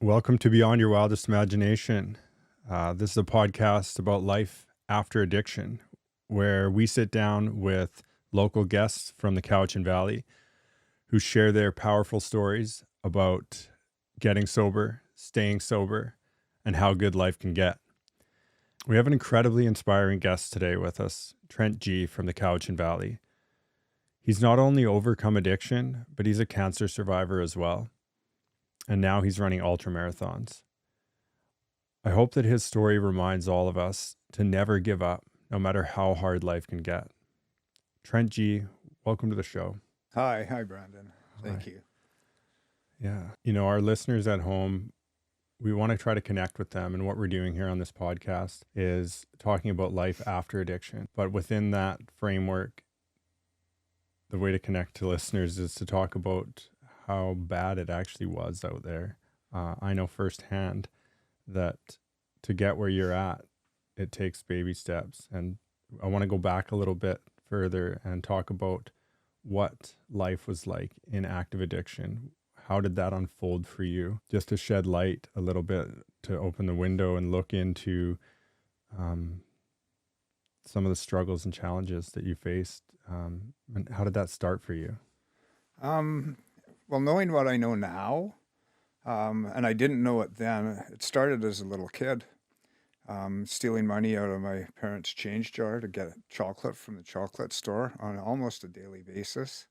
Welcome to Beyond Your Wildest Imagination. This is a podcast about life after addiction, where we sit down with local guests from the Cowichan Valley who share their powerful stories about getting sober, staying sober, and how good life can get. We have an incredibly inspiring guest today with us, Trent G from the Cowichan Valley. He's not only overcome addiction, but he's a cancer survivor as well. And now he's running ultramarathons. I hope that his story reminds all of us to never give up, no matter how hard life can get. Trent G, welcome to the show. Hi, Brandon. Thank you. Yeah. You know, our listeners at home, we want to try to connect with them. And what we're doing here on this podcast is talking about life after addiction. But within that framework, the way to connect to listeners is to talk about how bad it actually was out there. I know firsthand that to get where you're at, it takes baby steps. And I want to go back a little bit further and talk about what life was like in active addiction. How did that unfold for you? Just to shed light a little bit, to open the window and look into some of the struggles and challenges that you faced. And how did that start for you? Well, knowing what I know now, and I didn't know it then, it started as a little kid, stealing money out of my parents' change jar to get chocolate from the chocolate store on almost a daily basis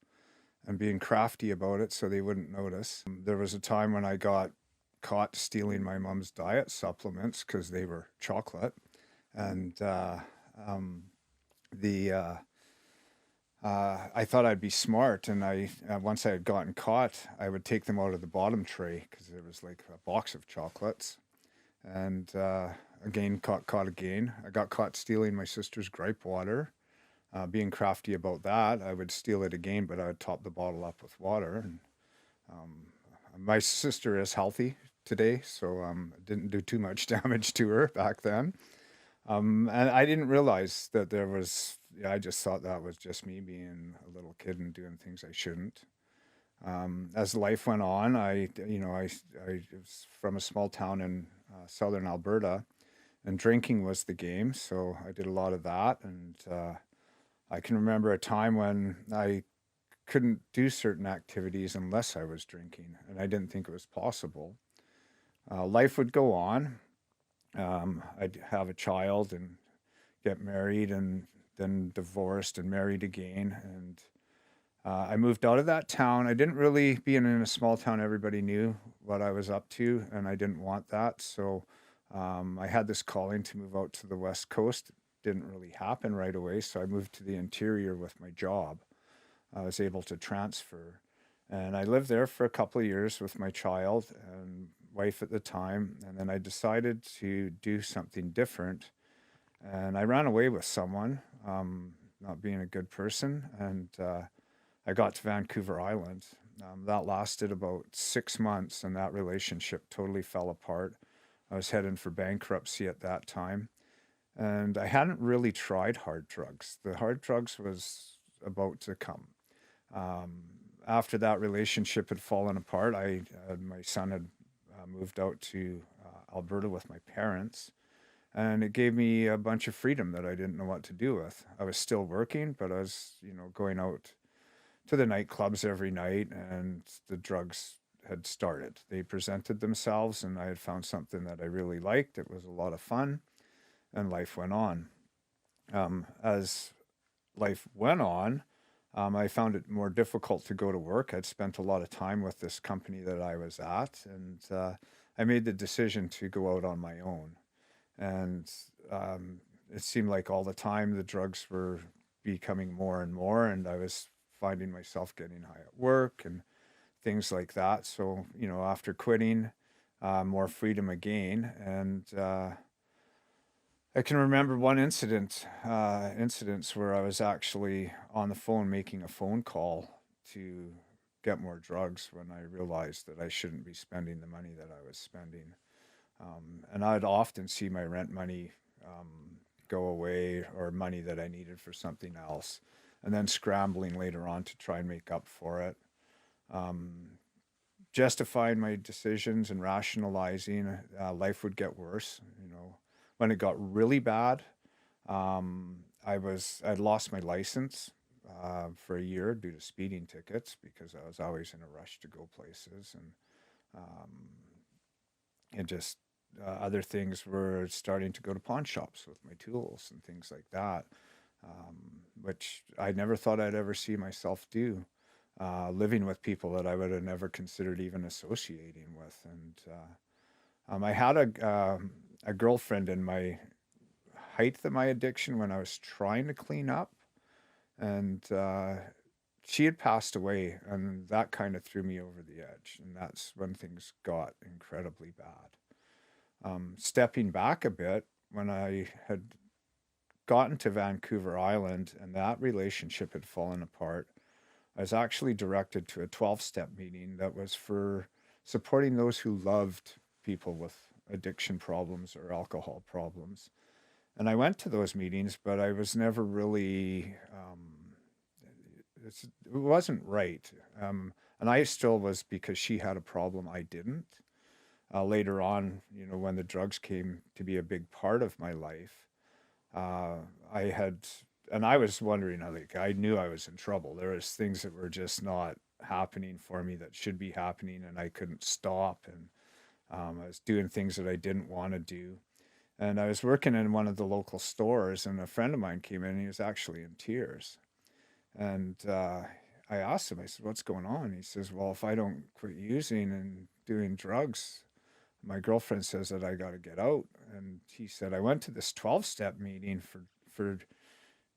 and being crafty about it so they wouldn't notice. There was a time when I got caught stealing my mom's diet supplements because they were chocolate. And I thought I'd be smart, and once I had gotten caught, I would take them out of the bottom tray because there was like a box of chocolates. And again, caught again. I got caught stealing my sister's gripe water. Being crafty about that, I would steal it again, but I would top the bottle up with water. And my sister is healthy today, so it didn't do too much damage to her back then. And I didn't realize that there was, I just thought that was just me being a little kid and doing things I shouldn't. As life went on, I was from a small town in southern Alberta, and drinking was the game. So I did a lot of that. And I can remember a time when I couldn't do certain activities unless I was drinking, and I didn't think it was possible. Life would go on. I'd have a child and get married and then divorced and married again. And I moved out of that town. I didn't really, being in a small town, everybody knew what I was up to, and I didn't want that. So I had this calling to move out to the West Coast. It didn't really happen right away. So I moved to the interior with my job. I was able to transfer. And I lived there for a couple of years with my child and wife at the time, and then I decided to do something different, and I ran away with someone, not being a good person, and I got to Vancouver Island. That lasted about 6 months, and that relationship totally fell apart. I was heading for bankruptcy at that time, and I hadn't really tried hard drugs. The hard drugs was about to come. After that relationship had fallen apart, my son had moved out to Alberta with my parents, and it gave me a bunch of freedom that I didn't know what to do with. I was still working, but I was, going out to the nightclubs every night, and the drugs had started. They presented themselves, and I had found something that I really liked. It was a lot of fun, and life went on. As life went on, I found it more difficult to go to work. I'd spent a lot of time with this company that I was at, and I made the decision to go out on my own. And it seemed like all the time the drugs were becoming more and more, and I was finding myself getting high at work and things like that. So, after quitting, more freedom again. And I can remember one incidents where I was actually on the phone making a phone call to get more drugs when I realized that I shouldn't be spending the money that I was spending. And I'd often see my rent money go away, or money that I needed for something else, and then scrambling later on to try and make up for it. Justifying my decisions and rationalizing, life would get worse. When it got really bad, I'd lost my license for a year due to speeding tickets, because I was always in a rush to go places, and just other things were starting to go to pawn shops with my tools and things like that, which I never thought I'd ever see myself do. Living with people that I would have never considered even associating with, and I had a girlfriend in my height of my addiction when I was trying to clean up, and she had passed away, and that kind of threw me over the edge, and that's when things got incredibly bad. Stepping back a bit, when I had gotten to Vancouver Island and that relationship had fallen apart, I was actually directed to a 12-step meeting that was for supporting those who loved people with addiction problems or alcohol problems. And I went to those meetings, but I was never really, it wasn't right. And I still was, because she had a problem I didn't. Later on, when the drugs came to be a big part of my life, I was wondering, like, I knew I was in trouble. There was things that were just not happening for me that should be happening, and I couldn't stop. And I was doing things that I didn't want to do. And I was working in one of the local stores, and a friend of mine came in, and he was actually in tears. And I asked him, I said, "What's going on?" He says, "Well, if I don't quit using and doing drugs, my girlfriend says that I got to get out." And he said, "I went to this 12-step meeting for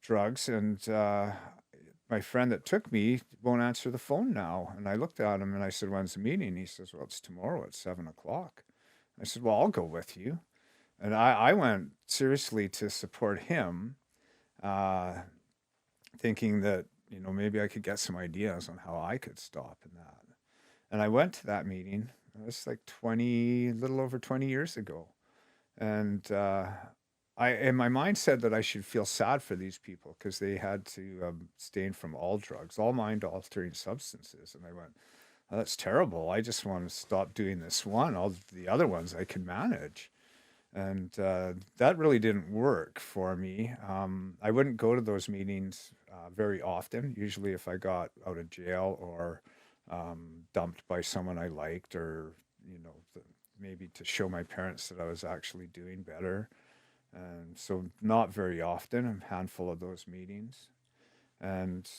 drugs, and my friend that took me won't answer the phone now." And I looked at him and I said, "When's the meeting?" He says, "Well, it's tomorrow at 7:00. I said, "Well, I'll go with you." And I went seriously to support him, thinking that, maybe I could get some ideas on how I could stop in that. And I went to that meeting. It was like a little over 20 years ago. And in my mind said that I should feel sad for these people, because they had to abstain from all drugs, all mind-altering substances. And I went, "Oh, that's terrible. I just want to stop doing this one. All the other ones I can manage." And that really didn't work for me. I wouldn't go to those meetings very often. Usually if I got out of jail, or dumped by someone I liked, or, maybe to show my parents that I was actually doing better. And so not very often, a handful of those meetings. And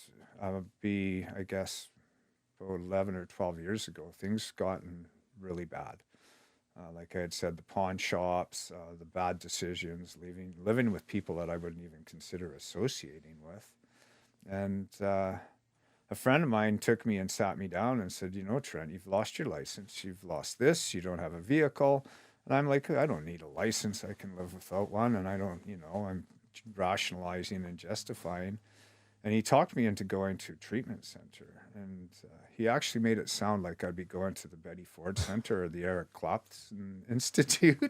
I guess, about 11 or 12 years ago, things gotten really bad. Like I had said, the pawn shops, the bad decisions, living with people that I wouldn't even consider associating with. And a friend of mine took me and sat me down and said, "Trent, you've lost your license. You've lost this. You don't have a vehicle." And I'm like, "I don't need a license. I can live without one." And I don't, I'm rationalizing and justifying. And he talked me into going to a treatment center. And he actually made it sound like I'd be going to the Betty Ford Center or the Eric Clapton Institute,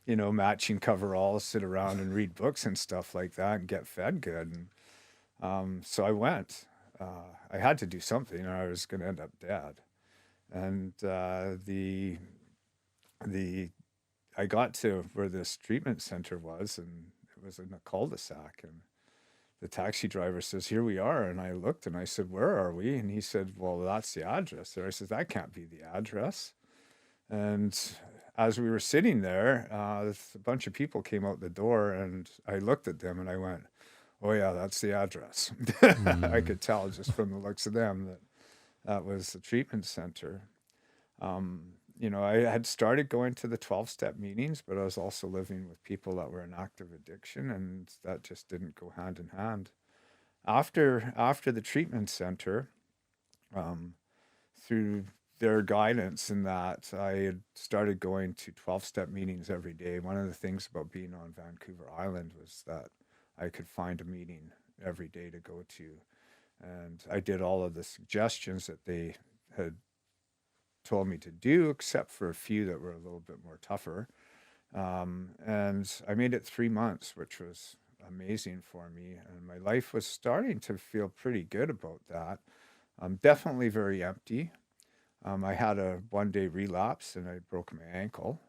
matching coveralls, sit around and read books and stuff like that and get fed good. And so I went. I had to do something, or I was going to end up dead. And I got to where this treatment center was, and it was in a cul-de-sac. And the taxi driver says, "Here we are." And I looked and I said, "Where are we?" And he said, "Well, that's the address there." I said, "That can't be the address." And as we were sitting there, a bunch of people came out the door, and I looked at them and I went, "Oh yeah, that's the address." I could tell just from the looks of them that was the treatment center. I had started going to the 12-step meetings, but I was also living with people that were in active addiction, and that just didn't go hand in hand. After the treatment center, through their guidance in that, I had started going to 12-step meetings every day. One of the things about being on Vancouver Island was that I could find a meeting every day to go to. And I did all of the suggestions that they had told me to do, except for a few that were a little bit more tougher. And I made it 3 months, which was amazing for me. And my life was starting to feel pretty good about that. Definitely very empty. I had a 1 day relapse and I broke my ankle.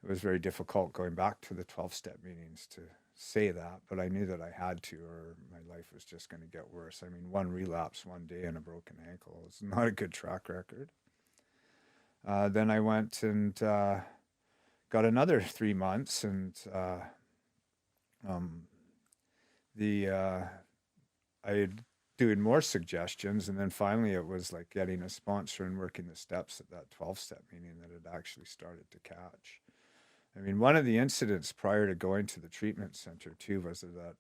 It was very difficult going back to the 12-step meetings to say that, but I knew that I had to, or my life was just going to get worse. I mean, one relapse 1 day and a broken ankle is not a good track record. Then I went and got another 3 months, and I had doing more suggestions, and then finally it was like getting a sponsor and working the steps at that 12-step meeting that it actually started to catch. I mean, one of the incidents prior to going to the treatment center too was that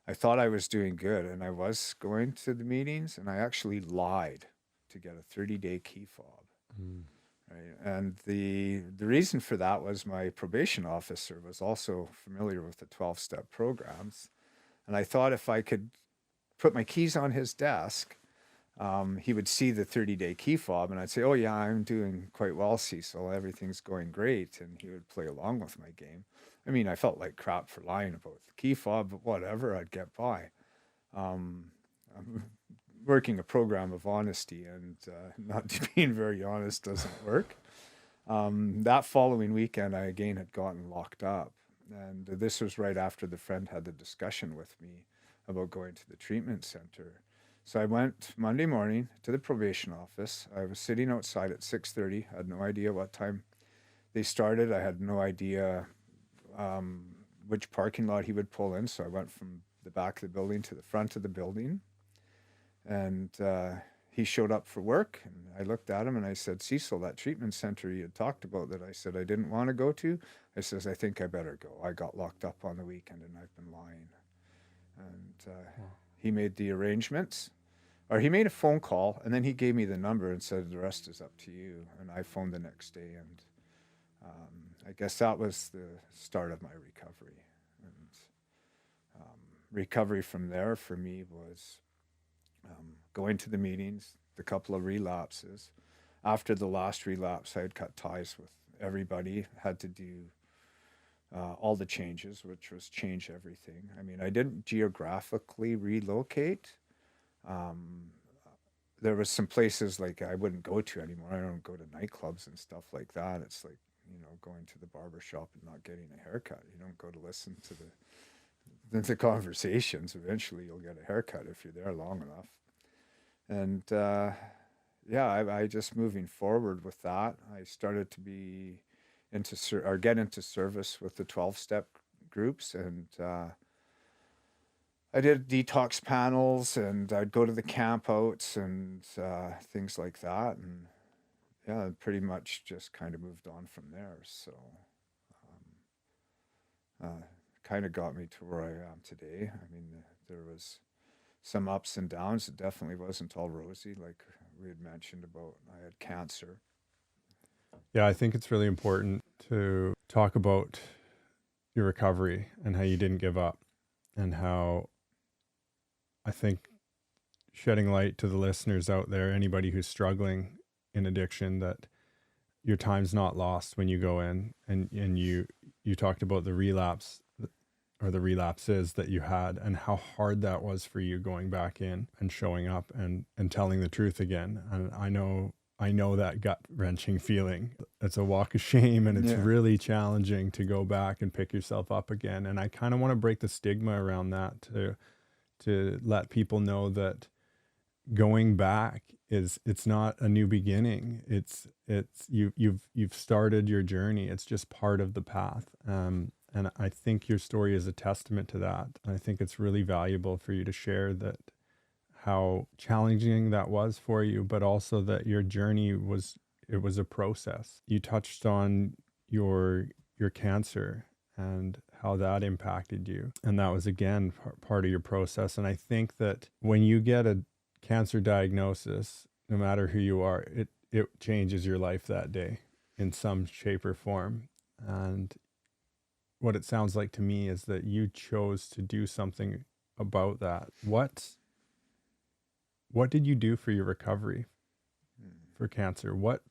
I thought I was doing good and I was going to the meetings, and I actually lied to get a 30-day key fob. Right. And the reason for that was my probation officer was also familiar with the 12-step programs. And I thought if I could put my keys on his desk, he would see the 30-day key fob, and I'd say, oh yeah, I'm doing quite well, Cecil. Everything's going great. And he would play along with my game. I mean, I felt like crap for lying about the key fob, but whatever, I'd get by. I'm working a program of honesty, and not being very honest doesn't work. That following weekend, I again had gotten locked up. And this was right after the friend had the discussion with me about going to the treatment center. So I went Monday morning to the probation office. I was sitting outside at 6:30. I had no idea what time they started. I had no idea which parking lot he would pull in. So I went from the back of the building to the front of the building. And he showed up for work, and I looked at him and I said, Cecil, that treatment center you had talked about that I said I didn't want to go to, I says, I think I better go. I got locked up on the weekend and I've been lying. And he made the arrangements, or he made a phone call, and then he gave me the number and said, the rest is up to you. And I phoned the next day, and I guess that was the start of my recovery. And recovery from there for me was going to the meetings, the couple of relapses. After the last relapse, I had cut ties with everybody, had to do all the changes, which was change everything. I mean, I didn't geographically relocate. There was some places like I wouldn't go to anymore. I don't go to nightclubs and stuff like that. It's like, going to the barber shop and not getting a haircut. You don't go to listen to the conversations. Eventually you'll get a haircut if you're there long enough. And I just moving forward with that, I started to be get into service with the 12-step groups, and I did detox panels, and I'd go to the camp outs and things like that. And yeah, pretty much just kind of moved on from there. So kind of got me to where I am today. I mean, there was some ups and downs. It definitely wasn't all rosy, like we had mentioned about I had cancer. Yeah, I think it's really important to talk about your recovery and how you didn't give up, and how I think shedding light to the listeners out there, anybody who's struggling in addiction, that your time's not lost when you go in, and you talked about the relapse or the relapses that you had, and how hard that was for you going back in and showing up and telling the truth again. And I know that gut-wrenching feeling. It's a walk of shame, and it's really challenging to go back and pick yourself up again. And I kind of want to break the stigma around that to let people know that going back it's not a new beginning. It's you've started your journey. It's just part of the path. And I think your story is a testament to that. I think it's really valuable for you to share that, how challenging that was for you, but also that your journey was a process. You touched on your cancer and how that impacted you. And that was, again, part of your process. And I think that when you get a cancer diagnosis, no matter who you are, it changes your life that day in some shape or form. And what it sounds like to me is that you chose to do something about that. What what did you do for your recovery Hmm. for cancer? What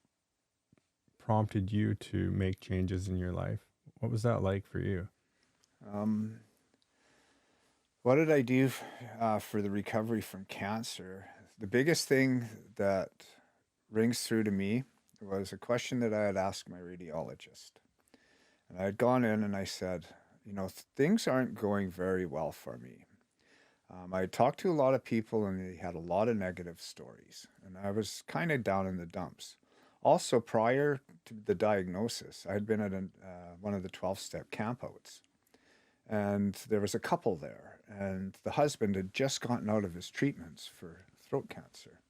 prompted you to make changes in your life? What was that like for you? Um, what did I do for the recovery from cancer? The biggest thing that rings through to me was a question that I had asked my radiologist. And I had gone in and I said, things aren't going very well for me. I had talked to a lot of people and they had a lot of negative stories, and I was kind of down in the dumps. Also, prior to the diagnosis, I had been at one of the 12-step campouts, and there was a couple there, and the husband had just gotten out of his treatments for throat cancer.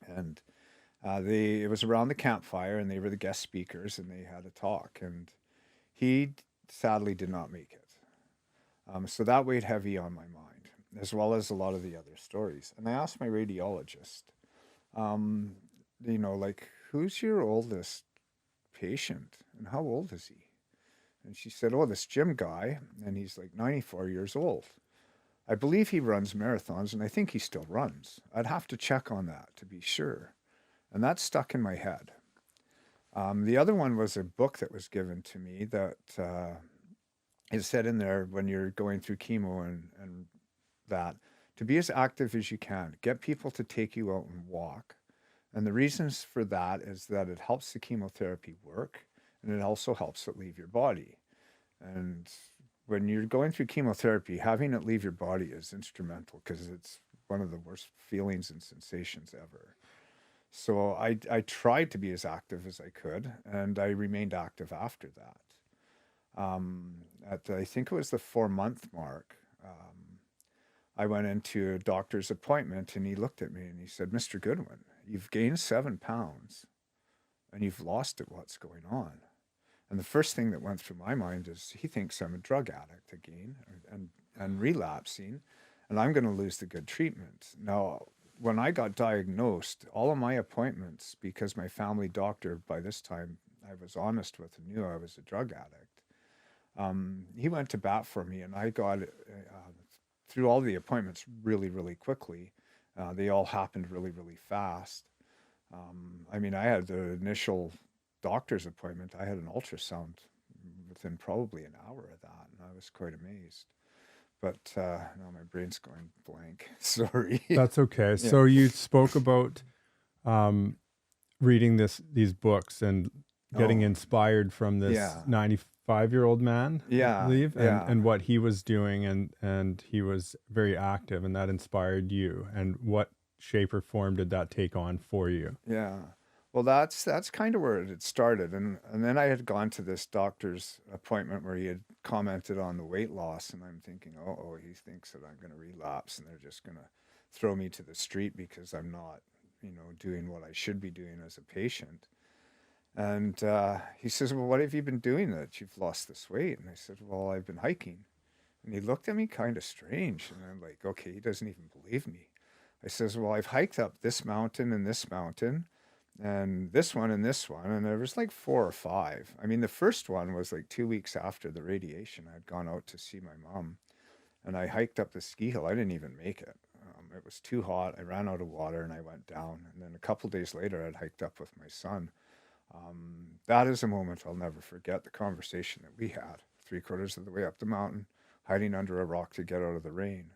And it was around the campfire, and they were the guest speakers, and they had a talk, and he sadly did not make it. So that weighed heavy on my mind, as well as a lot of the other stories. And I asked my radiologist, um, like, who's your oldest patient and how old is he? And she said, oh, this Jim guy, and he's like 94 years old. I believe he runs marathons, and I think he still runs. I'd have to check on that to be sure. And that stuck in my head. The other one was a book that was given to me that is said in there when you're going through chemo and that to be as active as you can, get people to take you out and walk. And the reasons for that is that it helps the chemotherapy work, and it also helps it leave your body. And when you're going through chemotherapy, having it leave your body is instrumental because it's one of the worst feelings and sensations ever. So I tried to be as active as I could, and I remained active after that. I think it was the 4-month mark, I went into a doctor's appointment, and he looked at me and he said, Mr. Goodwin, you've gained 7 pounds and you've lost it. What's going on? And the first thing that went through my mind is he thinks I'm a drug addict again and relapsing, and I'm going to lose the good treatment. Now, when I got diagnosed, all of my appointments, because my family doctor by this time I was honest with and knew I was a drug addict, he went to bat for me, and I got through all the appointments really, really quickly. They all happened really, really fast. I mean, I had the initial doctor's appointment. I had an ultrasound within probably an hour of that, and I was quite amazed. But now my brain's going blank. Sorry. That's okay. Yeah. So you spoke about reading these books and getting inspired from this Yeah. 95-year-old man, I Yeah, believe, yeah. and what he was doing, and he was very active, and that inspired you. And what shape or form did that take on for you? Yeah. Well, that's kind of where it had started, and then I had gone to this doctor's appointment where he had commented on the weight loss, and I'm thinking, oh, he thinks that I'm going to relapse, and they're just going to throw me to the street because I'm not, doing what I should be doing as a patient. And he says, well, what have you been doing that you've lost this weight? And I said, well, I've been hiking. And he looked at me kind of strange, and I'm like, okay, he doesn't even believe me. I says, well, I've hiked up this mountain and this mountain and this one and this one. And there was like 4 or 5. I mean, the first one was like 2 weeks after the radiation. I'd gone out to see my mom, and I hiked up the ski hill. I didn't even make it. It was too hot. I ran out of water and I went down. And then a couple days later, I'd hiked up with my son. That is a moment I'll never forget, the conversation that we had 3/4 of the way up the mountain, hiding under a rock to get out of the rain.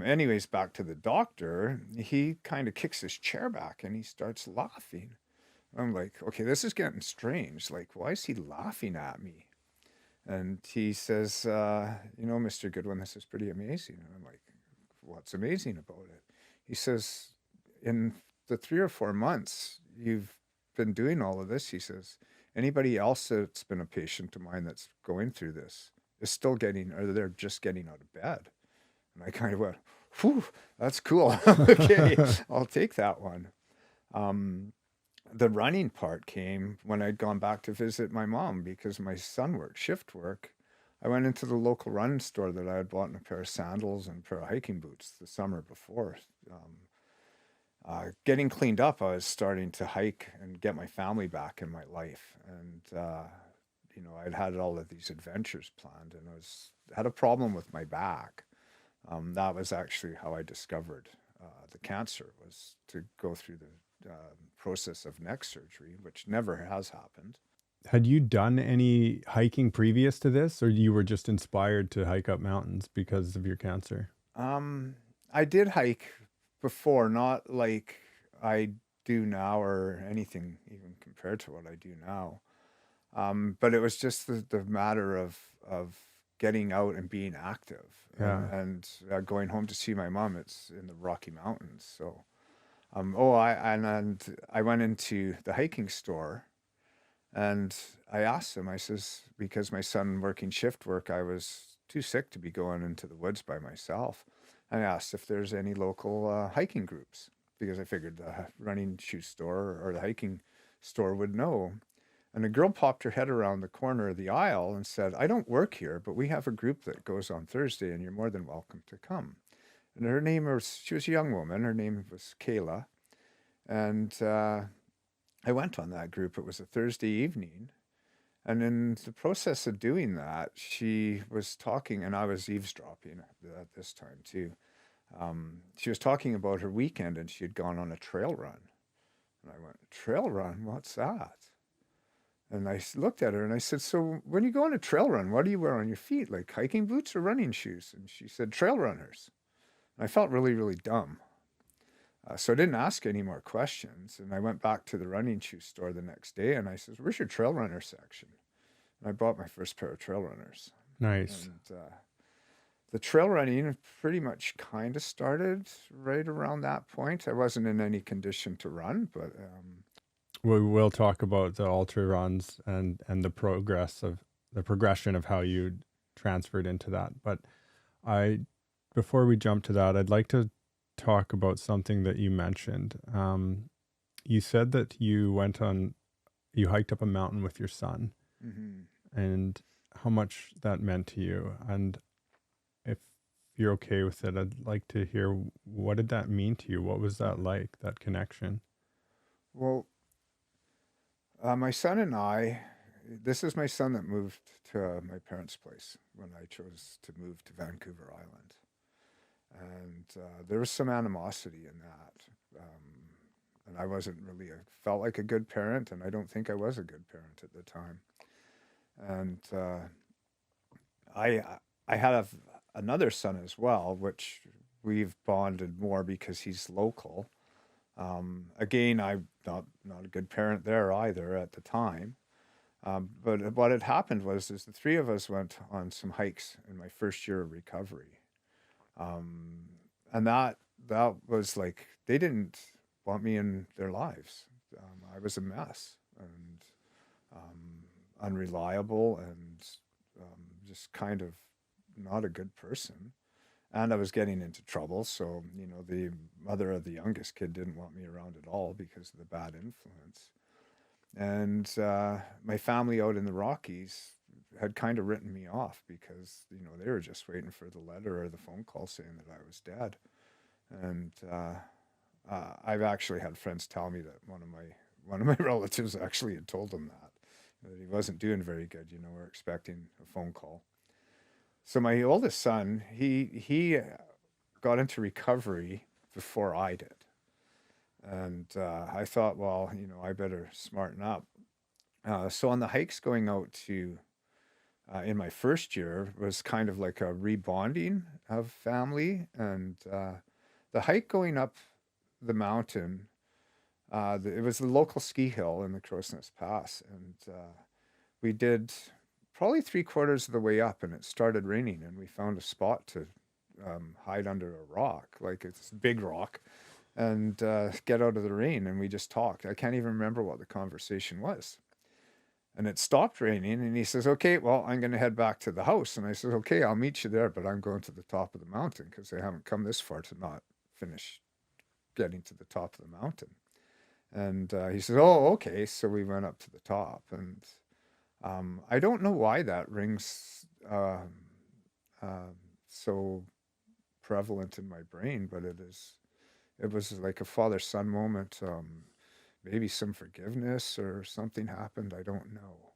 Anyways, back to the doctor, he kind of kicks his chair back and he starts laughing. I'm like, okay, this is getting strange. Like, why is he laughing at me? And he says, Mr. Goodwin, this is pretty amazing. And I'm like, what's amazing about it? He says, in the 3 or 4 months you've been doing all of this, he says, anybody else that's been a patient of mine that's going through this is still getting, or they're just getting out of bed. And I kind of went, whew, that's cool. Okay, I'll take that one. The running part came when I'd gone back to visit my mom because my son worked shift work. I went into the local running store that I had bought a pair of sandals and a pair of hiking boots the summer before. Getting cleaned up, I was starting to hike and get my family back in my life. And, I'd had all of these adventures planned, and had a problem with my back. That was actually how I discovered the cancer was to go through the process of neck surgery, which never has happened. Had you done any hiking previous to this, or you were just inspired to hike up mountains because of your cancer? I did hike before, not like I do now or anything even compared to what I do now. But it was just the matter of getting out and being active, Yeah. and going home to see my mom. It's in the Rocky Mountains, so I went into the hiking store, and I asked him. I says, because my son working shift work, I was too sick to be going into the woods by myself. I asked if there's any local hiking groups, because I figured the running shoe store or the hiking store would know. And a girl popped her head around the corner of the aisle and said, "I don't work here, but we have a group that goes on Thursday, and you're more than welcome to come." And she was a young woman. Her name was Kayla. And I went on that group. It was a Thursday evening. And in the process of doing that, she was talking, and I was eavesdropping at this time too. She was talking about her weekend, and she had gone on a trail run. And I went, "Trail run? What's that?" And I looked at her and I said, "So when you go on a trail run, what do you wear on your feet? Like hiking boots or running shoes?" And she said, "Trail runners." And I felt really, really dumb. So I didn't ask any more questions. And I went back to the running shoe store the next day and I said, "Where's your trail runner section?" And I bought my first pair of trail runners. Nice. And the trail running pretty much kind of started right around that point. I wasn't in any condition to run, but We will talk about the ultra runs and the progression of how you transferred into that. But before we jump to that, I'd like to talk about something that you mentioned. You said that you hiked up a mountain with your son, and how much that meant to you. And if you're okay with it, I'd like to hear, what did that mean to you? What was that like, that connection? well, my son and I, this is my son that moved to my parents' place when I chose to move to Vancouver Island. And there was some animosity in that. And I wasn't really, felt like a good parent, and I don't think I was a good parent at the time. And I have another son as well, which we've bonded more because he's local. Again, I'm not a good parent there either at the time. But what had happened was the three of us went on some hikes in my first year of recovery. And that was like, they didn't want me in their lives. I was a mess and unreliable and just kind of not a good person. And I was getting into trouble. So, the mother of the youngest kid didn't want me around at all because of the bad influence. And my family out in the Rockies had kind of written me off because, they were just waiting for the letter or the phone call saying that I was dead. And I've actually had friends tell me that one of my relatives actually had told them that he wasn't doing very good. We're expecting a phone call. So my oldest son, he got into recovery before I did. And I thought, well, I better smarten up. So on the hikes going out to, in my first year, was kind of like a rebonding of family. And the hike going up the mountain, it was the local ski hill in the Crow's Nest Pass. And we did probably 3/4 of the way up, and it started raining, and we found a spot to hide under a rock, like it's a big rock, and get out of the rain. And we just talked. I can't even remember what the conversation was. And it stopped raining, and he says, "Okay, well, I'm going to head back to the house." And I said, "Okay, I'll meet you there, but I'm going to the top of the mountain because I haven't come this far to not finish getting to the top of the mountain." And he says, "Oh, okay." So we went up to the top, and I don't know why that rings so prevalent in my brain, but it was like a father-son moment. Maybe some forgiveness or something happened. I don't know.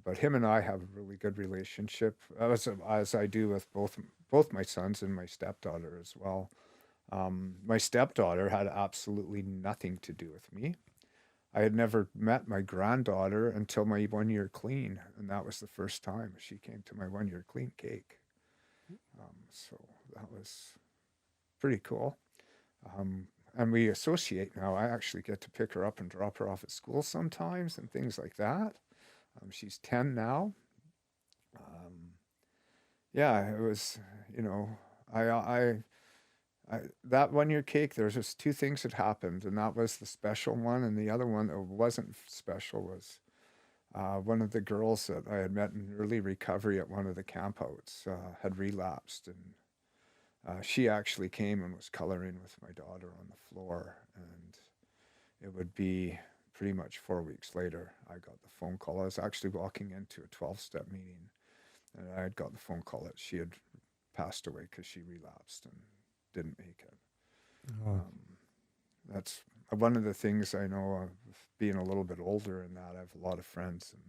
But him and I have a really good relationship, as I do with both my sons and my stepdaughter as well. My stepdaughter had absolutely nothing to do with me. I had never met my granddaughter until my 1 year clean, and that was the first time she came to my 1 year clean cake. So that was pretty cool. And we associate now. I actually get to pick her up and drop her off at school sometimes and things like that. She's 10 now. Yeah, it was, you know, that 1 year cake, there's just two things that happened, and that was the special one. And the other one that wasn't special was one of the girls that I had met in early recovery at one of the campouts had relapsed. And she actually came and was coloring with my daughter on the floor. And it would be pretty much 4 weeks later, I got the phone call. I was actually walking into a 12-step meeting, and I had got the phone call that she had passed away because she relapsed and didn't make it. Oh, That's one of the things I know of being a little bit older, in that I have a lot of friends and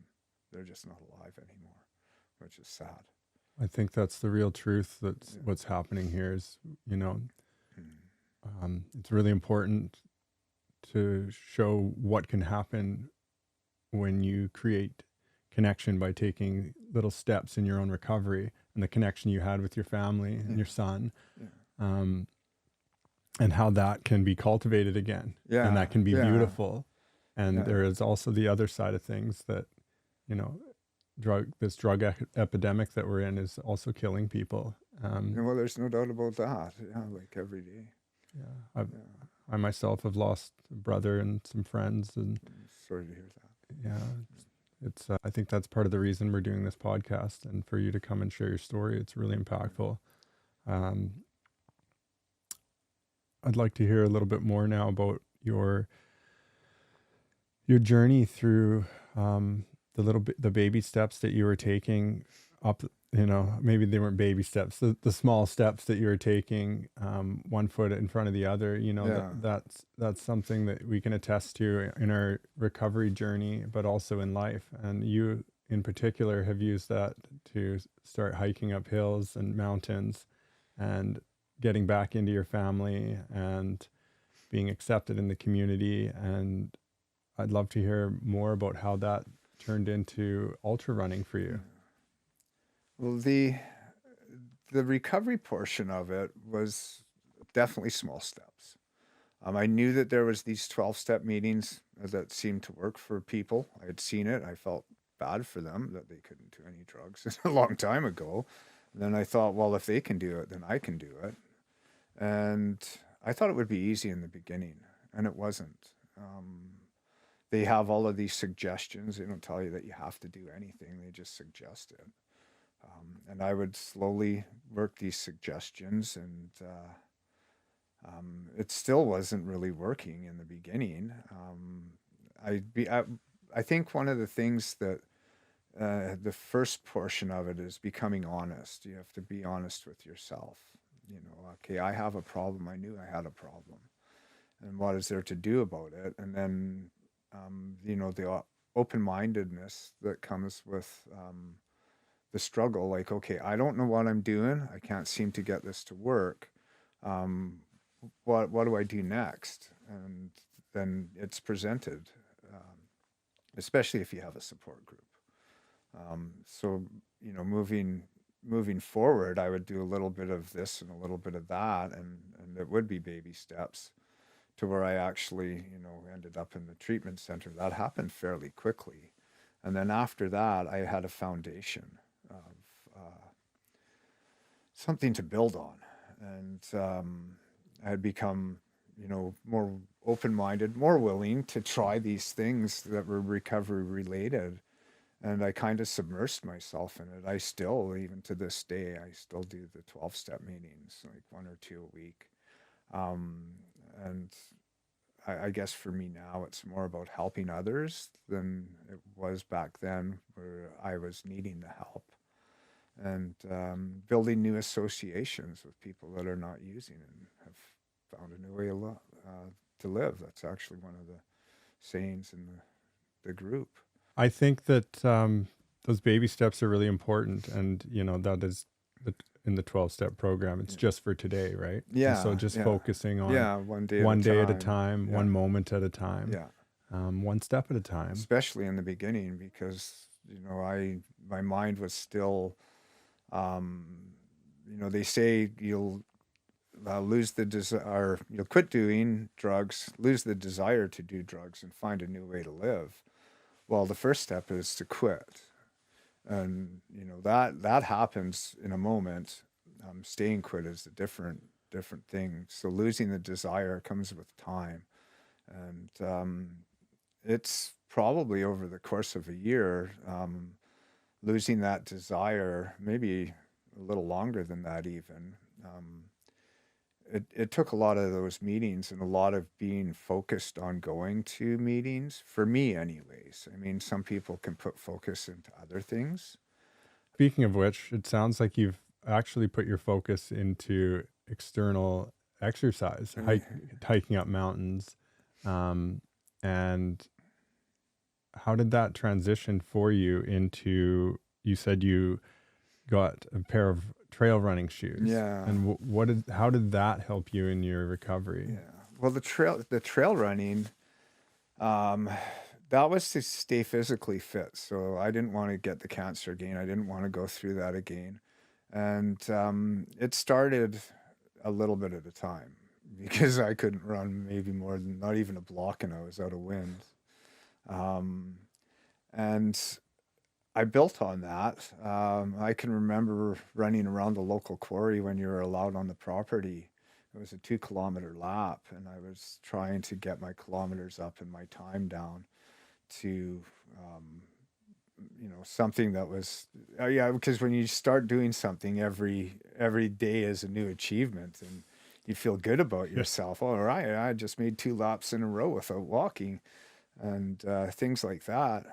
they're just not alive anymore, which is sad. I think that's the real truth. That's what's happening here is, you know, it's really important to show what can happen when you create connection by taking little steps in your own recovery, and the connection you had with your family and your son, and how that can be cultivated again, and that can be beautiful. And there is also the other side of things that, you know, this drug epidemic that we're in is also killing people. Well, there's no doubt about that. Yeah, like every day. Yeah, I myself have lost a brother and some friends, and I'm sorry to hear that. yeah, it's I think that's part of the reason we're doing this podcast, and for you to come and share your story, it's really impactful. I'd like to hear a little bit more now about your journey through the baby steps that you were taking up. You know, maybe they weren't baby steps, the small steps that you were taking, one foot in front of the other. You know, that's something that we can attest to in our recovery journey, but also in life. And you in particular have used that to start hiking up hills and mountains and getting back into your family and being accepted in the community. And I'd love to hear more about how that turned into ultra running for you. Well, the recovery portion of it was definitely small steps. I knew that there was these 12-step meetings that seemed to work for people. I had seen it. I felt bad for them that they couldn't do any drugs a long time ago. And then I thought, well, if they can do it, then I can do it. And I thought it would be easy in the beginning, and it wasn't. They have all of these suggestions. They don't tell you that you have to do anything. They just suggest it. And I would slowly work these suggestions, and it still wasn't really working in the beginning. I think one of the things that the first portion of it is becoming honest. You have to be honest with yourself. You know, okay, I have a problem. I knew I had a problem, and what is there to do about it? And then, you know, the open-mindedness that comes with the struggle. Like, okay, I don't know what I'm doing. I can't seem to get this to work. What do I do next? And then it's presented, especially if you have a support group. So, you know, moving forward, I would do a little bit of this and a little bit of that, and it would be baby steps to where I actually, you know, ended up in the treatment center. That happened fairly quickly. And then after that, I had a foundation of something to build on. And I had become, you know, more open-minded, more willing to try these things that were recovery related. And I kind of submersed myself in it. I still, even to this day, I still do the 12-step meetings, like 1 or 2 a week. And I guess for me now, it's more about helping others than it was back then, where I was needing the help. And building new associations with people that are not using and have found a new way to live. That's actually one of the sayings in the group. I think that those baby steps are really important, and you know that is in the 12-step program. It's Yeah. just for today, right? And so Yeah, just yeah, focusing on yeah. One day at a one day at a time. time, Yeah, one moment at a time, yeah. one step at a time. Especially in the beginning, because my mind was still, um, they say you'll lose the desire, you'll quit doing drugs, lose the desire to do drugs, and find a new way to live. Well, the first step is to quit, and that happens in a moment. Staying quit is a different thing. So losing the desire comes with time, and it's probably over the course of a year, losing that desire, maybe a little longer than that even. It took a lot of those meetings and a lot of being focused on going to meetings, for me anyways. I mean, some people can put focus into other things. Speaking of which, it sounds like you've actually put your focus into external exercise, hiking up mountains. And how did that transition for you into, you said you got a pair of trail running shoes. Yeah. And how did that help you in your recovery? Yeah. Well, the trail running, that was to stay physically fit. So I didn't want to get the cancer again. I didn't want to go through that again. And it started a little bit at a time because I couldn't run maybe more than not even a block, and I was out of wind. And I built on that. I can remember running around the local quarry when you were allowed on the property. It was a 2-kilometer lap, and I was trying to get my kilometers up and my time down to, something that was, yeah, because when you start doing something every day is a new achievement, and you feel good about yourself. All right, I just made 2 laps in a row without walking, and things like that.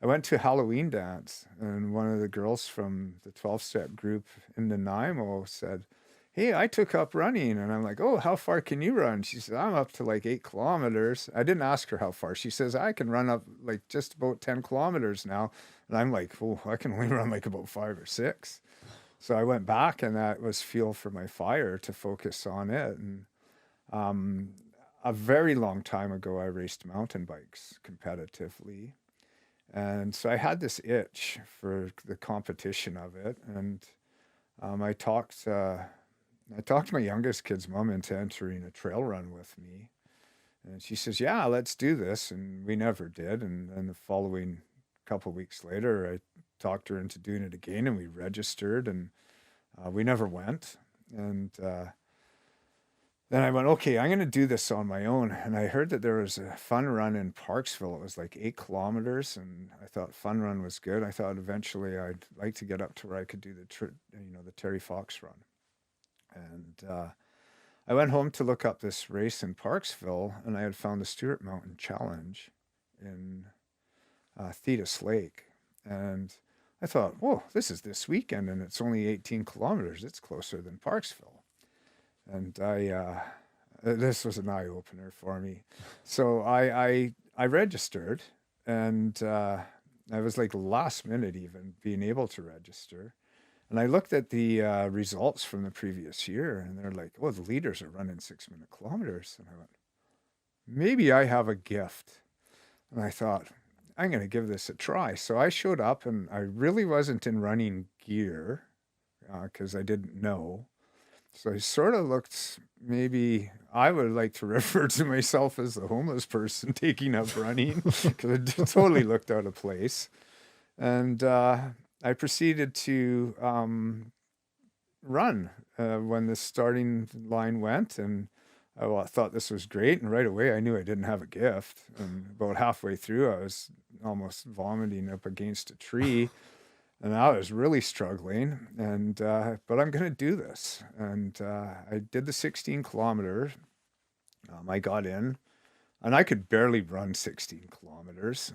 I went to a Halloween dance, and one of the girls from the 12-step group in Nanaimo said, "Hey, I took up running." And I'm like, "Oh, how far can you run?" She said, "I'm up to like 8 kilometers. I didn't ask her how far. She says, "I can run up like just about 10 kilometers now." And I'm like, "Oh, I can only run like about 5 or 6. So I went back, and that was fuel for my fire to focus on it. And a very long time ago, I raced mountain bikes competitively. And so I had this itch for the competition of it. And I talked my youngest kid's mom into entering a trail run with me. And she says, "Yeah, let's do this." And we never did. And then the following couple of weeks later, I talked her into doing it again, and we registered, and we never went. And then I went, okay, I'm going to do this on my own. And I heard that there was a fun run in Parksville. It was like 8 kilometers. And I thought fun run was good. I thought eventually I'd like to get up to where I could do the Terry Fox run. And I went home to look up this race in Parksville, and I had found the Stewart Mountain Challenge in Thetis Lake. And I thought, whoa, this is this weekend, and it's only 18 kilometers. It's closer than Parksville. And this was an eye opener for me. So I registered, and I was like last minute even being able to register. And I looked at the results from the previous year, and they're like, "Oh, the leaders are running 6-minute kilometers." And I went, maybe I have a gift. And I thought, I'm going to give this a try. So I showed up, and I really wasn't in running gear because I didn't know. So I sort of looked, maybe I would like to refer to myself as the homeless person taking up running, because it totally looked out of place. And I proceeded to run when the starting line went, and I thought this was great. And right away, I knew I didn't have a gift. And about halfway through, I was almost vomiting up against a tree. And I was really struggling, and but I'm going to do this. And I did the 16 kilometers. I got in, and I could barely run 16 kilometers.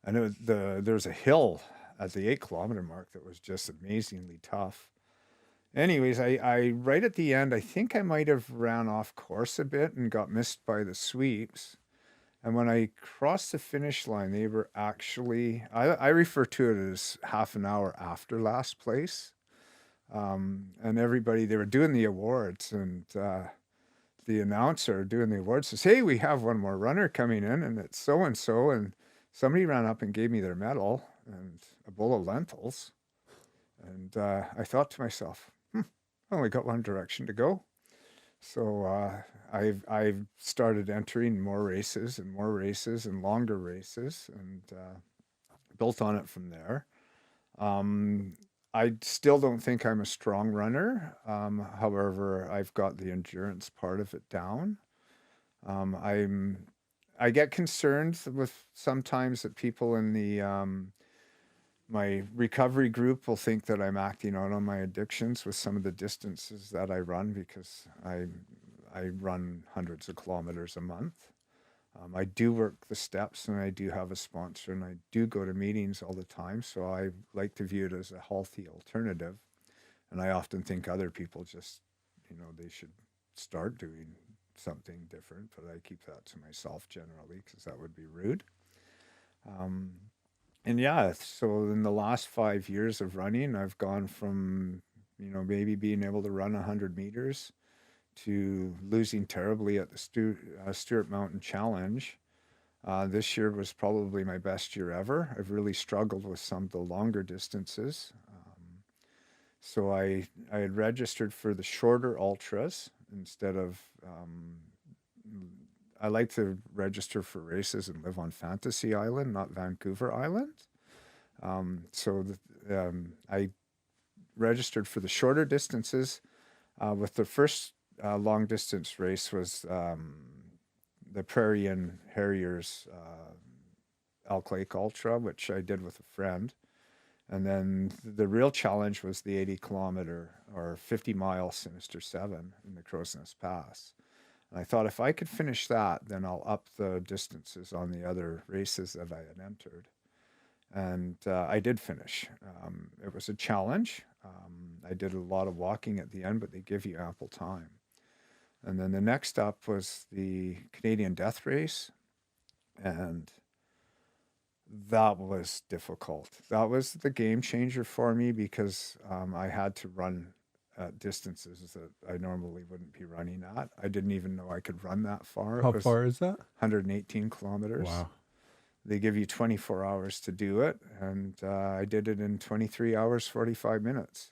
And there was a hill at the 8-kilometer mark that was just amazingly tough. Anyways, I right at the end, I think I might have ran off course a bit and got missed by the sweeps. And when I crossed the finish line, they were actually, I refer to it as half an hour after last place. And everybody, they were doing the awards, and the announcer doing the awards says, "Hey, we have one more runner coming in, and it's so and so." And somebody ran up and gave me their medal and a bowl of lentils. And I thought to myself, I only got one direction to go. So I've started entering more races and longer races, and built on it from there. I still don't think I'm a strong runner. However, I've got the endurance part of it down. I get concerned with sometimes that people in the my recovery group will think that I'm acting out on my addictions with some of the distances that I run, because I run hundreds of kilometers a month. I do work the steps, and I do have a sponsor, and I do go to meetings all the time. So I like to view it as a healthy alternative. And I often think other people just, they should start doing something different, but I keep that to myself generally, because that would be rude. And yeah, so in the last 5 years of running, I've gone from, maybe being able to run 100 meters to losing terribly at the Stewart Mountain Challenge. This year was probably my best year ever. I've really struggled with some of the longer distances. So I had registered for the shorter ultras instead of, I like to register for races and live on Fantasy Island, not Vancouver Island. I registered for the shorter distances. With the first long distance race was the Prairie and Harriers Elk Lake Ultra, which I did with a friend. And then the real challenge was the 80-kilometer or 50-mile Sinister 7 in the Crow's Nest Pass. And I thought if I could finish that, then I'll up the distances on the other races that I had entered. And I did finish. It was a challenge. I did a lot of walking at the end, but they give you ample time. And then the next up was the Canadian Death Race. And that was difficult. That was the game changer for me, because I had to run at distances that I normally wouldn't be running at. I didn't even know I could run that far. How It was far is that? 118 kilometers. Wow. They give you 24 hours to do it, and I did it in 23 hours, 45 minutes.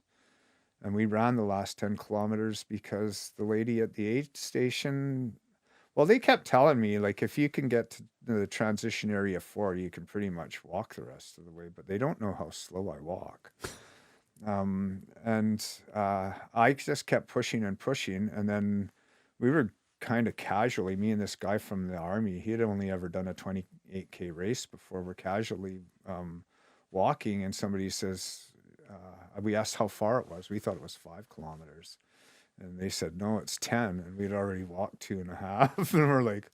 And we ran the last 10 kilometers because the lady at the aid station, well, they kept telling me, like, if you can get to the transition area 4, you can pretty much walk the rest of the way, but they don't know how slow I walk. I just kept pushing and pushing. And then we were kind of casually, me and this guy from the army, he had only ever done a 28K race before. We're casually walking, and somebody says, we asked how far it was. We thought it was 5 kilometers. And they said, no, it's 10. And we'd already walked 2.5. And we're like,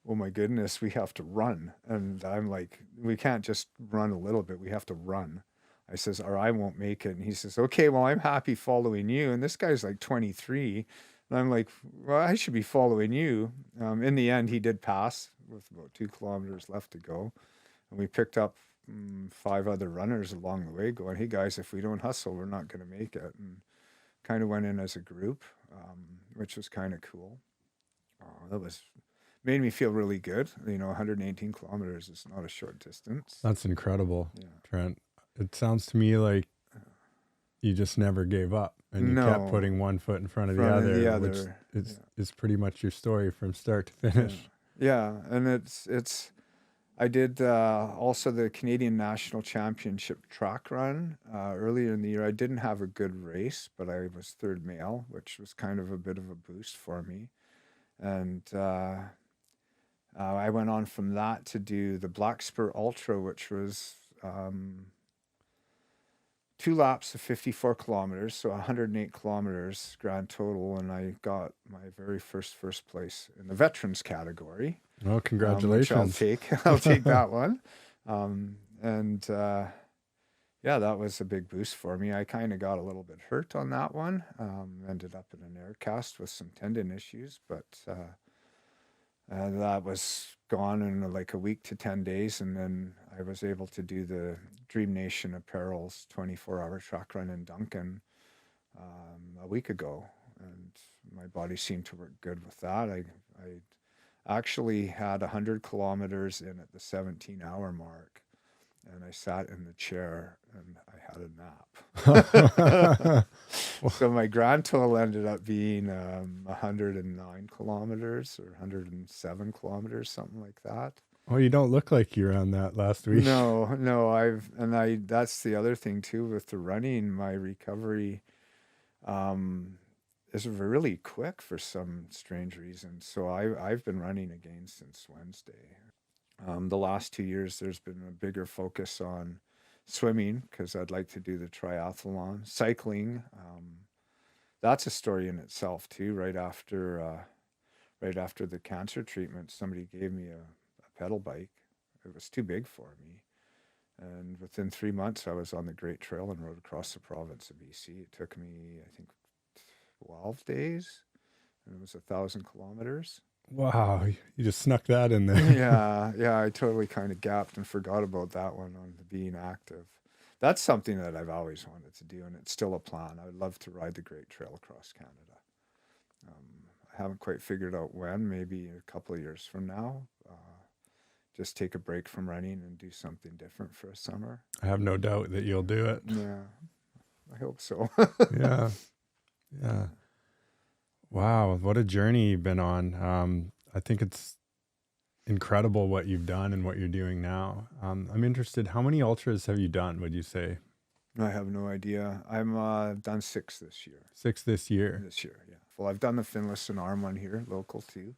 oh my goodness, we have to run. And I'm like, we can't just run a little bit. We have to run. I says, or I won't make it. And he says, okay, well, I'm happy following you. And this guy's like 23. And I'm like, well, I should be following you. In the end, he did pass with about 2 kilometers left to go. And we picked up 5 other runners along the way going, hey guys, if we don't hustle, we're not going to make it. And kind of went in as a group, which was kind of cool. That made me feel really good. 118 kilometers is not a short distance. That's incredible, Yeah. Trent. It sounds to me like you just never gave up, and you kept putting one foot in front of the other, which is pretty much your story from start to finish. Yeah. And I did also the Canadian National Championship track run earlier in the year. I didn't have a good race, but I was third male, which was kind of a bit of a boost for me. And I went on from that to do the Black Spur Ultra, which was 2 laps of 54 kilometers, so 108 kilometers grand total. And I got my very first place in the veterans category. Well, congratulations. I'll take that one. That was a big boost for me. I kind of got a little bit hurt on that one. Ended up in an air cast with some tendon issues, but that was gone in like a week to 10 days. And then I was able to do the Dream Nation Apparel's 24-hour track run in Duncan a week ago, and my body seemed to work good with that. I actually had 100 kilometers in at the 17-hour mark, and I sat in the chair and I had a nap. So my grand total ended up being 109 kilometers or 107 kilometers, something like that. Well, you don't look like you were on that last week. No, that's the other thing too with the running. My recovery is really quick for some strange reason. So I've been running again since Wednesday. The last 2 years, there's been a bigger focus on swimming because I'd like to do the triathlon. Cycling, that's a story in itself too. Right after the cancer treatment, somebody gave me a pedal bike. It was too big for me. And within 3 months, I was on the Great Trail and rode across the province of BC. It took me, I think, 12 days, and it was 1,000 kilometers. Wow, you just snuck that in there. Yeah, I totally kind of gapped and forgot about that one on the being active. That's something that I've always wanted to do, and it's still a plan. I would love to ride the Great Trail across Canada. I haven't quite figured out when, maybe a couple of years from now. Just take a break from running and do something different for a summer. I have no doubt that you'll do it. Yeah, I hope so. Yeah. Wow, what a journey you've been on. I think it's incredible what you've done and what you're doing now. I'm interested, how many ultras have you done, would you say? I have no idea. I'm done 6 this year. 6 this year? This year, yeah. Well, I've done the Finlayson Arm one here, local too.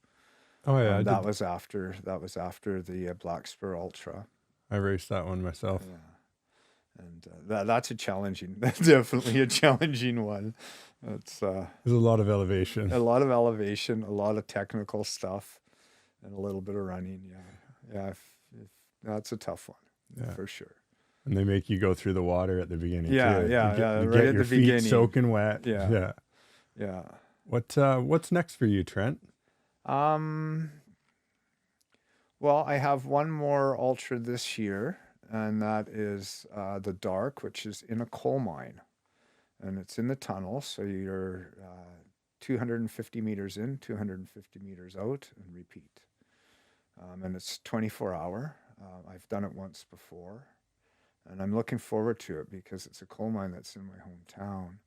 Oh yeah, that was after the Black Spur Ultra. I raced that one myself. Yeah, and that's definitely a challenging one. There's a lot of elevation, a lot of technical stuff, and a little bit of running. Yeah. That's a tough one, for sure. And they make you go through the water at the beginning. Yeah, too. yeah, You right get at your the feet beginning, soaking wet. Yeah. What's next for you, Trent? Well, I have one more ultra this year, and that is the Dark, which is in a coal mine, and it's in the tunnel. So you're 250 meters in, 250 meters out, and repeat. And it's 24-hour. I've done it once before, and I'm looking forward to it because it's a coal mine that's in my hometown,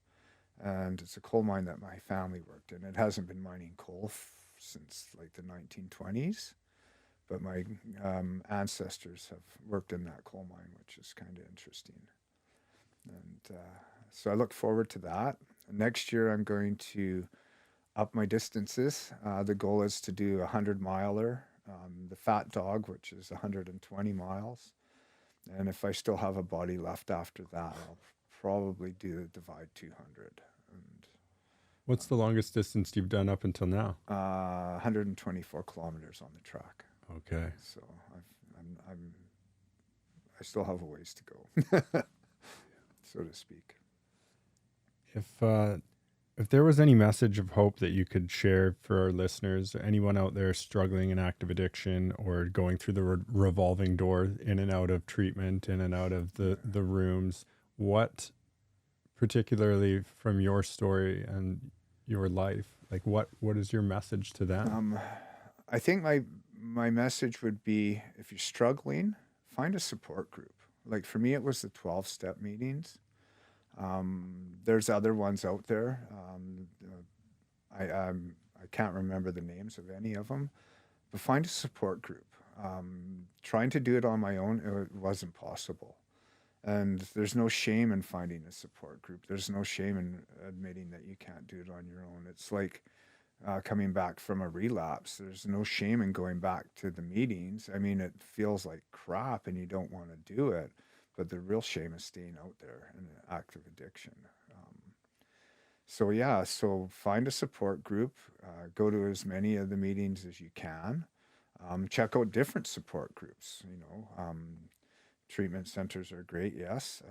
and it's a coal mine that my family worked in. It hasn't been mining coal since like the 1920s, but my ancestors have worked in that coal mine, which is kind of interesting. And so I look forward to that. Next year, I'm going to up my distances. The goal is to do a 100-miler, the Fat Dog, which is 120 miles. And if I still have a body left after that, I'll probably do the Divide 200. And what's the longest distance you've done up until now? 124 kilometers on the track. Okay. So I still have a ways to go, so to speak. If there was any message of hope that you could share for our listeners, anyone out there struggling in active addiction or going through the revolving door in and out of treatment, in and out of the rooms, what, particularly from your story and your life, like what is your message to them? I think my message would be, if you're struggling, find a support group. Like for me, it was the 12-step meetings. There's other ones out there. I can't remember the names of any of them, but find a support group. Trying to do it on my own, it wasn't possible. And there's no shame in finding a support group. There's no shame in admitting that you can't do it on your own. It's like coming back from a relapse. There's no shame in going back to the meetings. I mean, it feels like crap and you don't want to do it, but the real shame is staying out there in active addiction. So find a support group, go to as many of the meetings as you can, check out different support groups. Treatment centers are great, yes,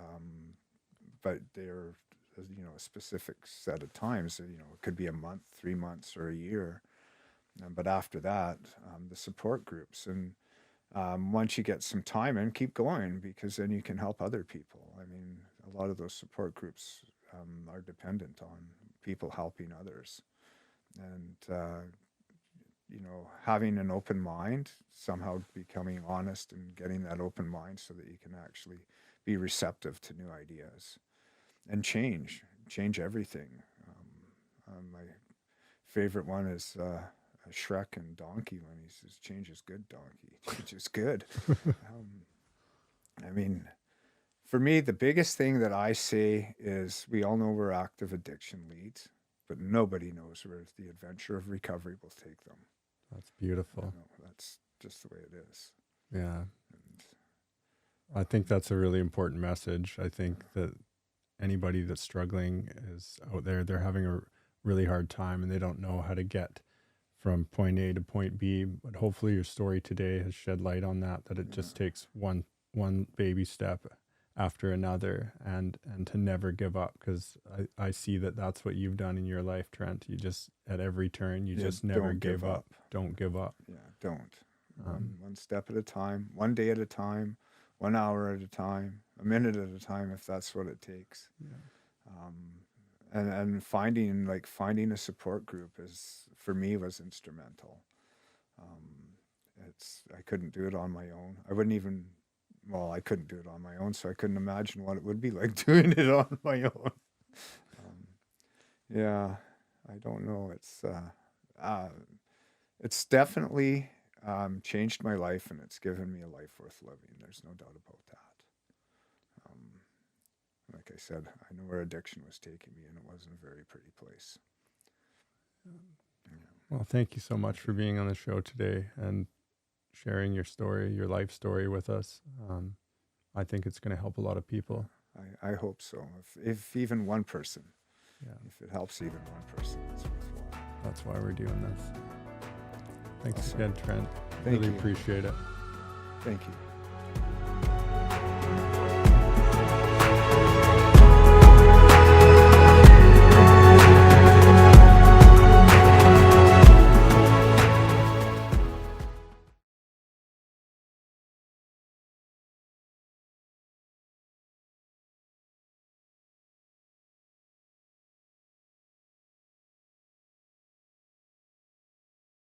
but they're a specific set of times. It could be a month, 3 months, or a year. But after that, the support groups. And once you get some time in, keep going, because then you can help other people. I mean, a lot of those support groups are dependent on people helping others. And, having an open mind, somehow becoming honest and getting that open mind so that you can actually be receptive to new ideas and change everything. My favorite one is Shrek and Donkey when he says, "Change is good, Donkey. Change is good." I mean, for me, the biggest thing that I say is we all know where active addiction leads, but nobody knows where the adventure of recovery will take them. That's beautiful. That's just the way it is. Yeah. And I think that's a really important message. I think that anybody that's struggling is out there, they're having a really hard time and they don't know how to get from point A to point B. But hopefully your story today has shed light on that it just takes one baby step after another and to never give up, because I see that that's what you've done in your life, Trent. You just, at every turn, you just never give up. Don't give up. Yeah, don't. One step at a time, one day at a time, 1 hour at a time, a minute at a time, if that's what it takes. Yeah. And finding a support group for me was instrumental. I couldn't do it on my own. I couldn't do it on my own, so I couldn't imagine what it would be like doing it on my own. Yeah, I don't know. It's definitely changed my life, and it's given me a life worth living. There's no doubt about that. Like I said, I know where addiction was taking me, and it wasn't a very pretty place. Yeah. Well, thank you so much for being on the show today and sharing your story, your life story with us. I think it's going to help a lot of people. I hope so. If even one person, if it helps even one person, that's worthwhile. That's why we're doing this. Thanks Awesome. again, Trent. Thank really you. appreciate it. Thank you.